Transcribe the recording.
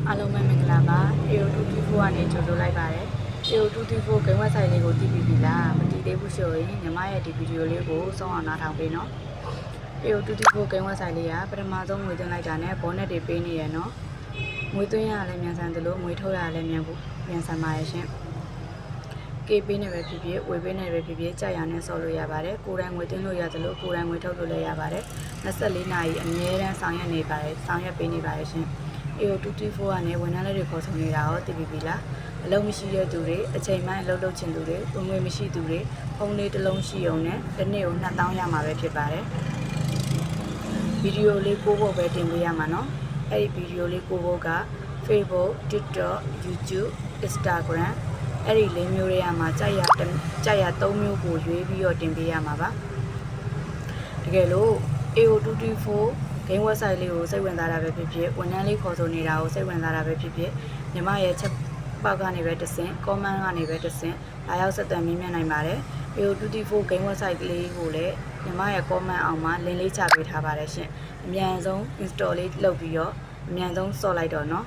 အားလုံးပဲမင်္ဂလာပါ AO224 ကနေကြိုဆိုလိုက်ပါတယ် AO224 ဂိမ်းဝက်ဆိုင်လေးကိုတည်ပြီးပြီလားမတည်သေးဘူးဆိုရင်ညီမရဲ့ဒီဗီဒီယိုလေးကိုစောင့်အောင်နားထောင်ပေးနော် AO224 ဂိမ်းဝက်ဆိုင်လေးကပထမဆုံးငွေသွင်းလိုက်တာနဲ့ဘောနက်တွေပေးနေရနော်ငွေသွင်းရလည်းမြန်ဆန်သလိုငွေထုတ်ရလည်းမြန်ဆန်ပါရဲ့ရှင်KP နဲ့ပဲဖြစ်ဖြစ်ဝေပေးနဲ့ပဲဖြစ်ဖြစ်ကြာရနဲ့ဆော်လို့ရပါတယ်ကိုယ်တိုင်ငွေသွင်းလို့ရသလိုကိုယ်တိုင်ငွေထုတ်လို့လည်းရပါတယ်24နာရီအမြဲတမ်းဆောင်ရွက်နေပါတယ်ဆောင်ရွက်ပေးနေပါတယ်ရှင်AO224 ကနေဝန်ထမ်းတွေခေါ်ဆောင်နေတာရောတည်ပြီလားအလုံးမရှိတဲ့သူတွေအချိန်မှအလုပ်လုပ်ချင်သူတွေဝင်ငွေမရှိသူတွေဖုန်းလေးတစ်လုံးရှိုံနဲ့တစ်နေ့ကို2000ရမှာပဲဖြစ်ပါတယ်ဗီဒီယိုလေးကိုဖို့ပဲတင်ပေးရမှာနော်အဲ့ဒီဗီဒီယိုလေးကိုဖို့က Facebook TikTok YouTube Instagram အဲ့ဒီ၄မျိုးတွေကမှာကြာရ3မျိုးကိုရွေးပြီးတော့တင်ပေးရမှာပါတကယ်လို့ AO224 game website လေးကိုစိတ်ဝင်စားတာပဲဖြစ်ဖြစ်ဝန်ထမ်းလေးခေါ်ဆိုနေတာကိုစိတ်ဝင်စားတာပဲဖြစ်ဖြစ်ညီမရဲ့ချက်ပေါက်ကနေပဲတဆင့် comment ကနေပဲတဆင့်လာရောက်ဆက်သွယ်မေးမြန်းနိုင်ပါတယ် AO224 game website လေးကိုလည်းညီမရဲ့ comment အောင်မှာ link လေးချပေးထားပါတယ်ရှင်အမြန်ဆုံး install လေးလုပ်ပြီးတော့အမြန်ဆုံးဆော့လိုက်တော့နော်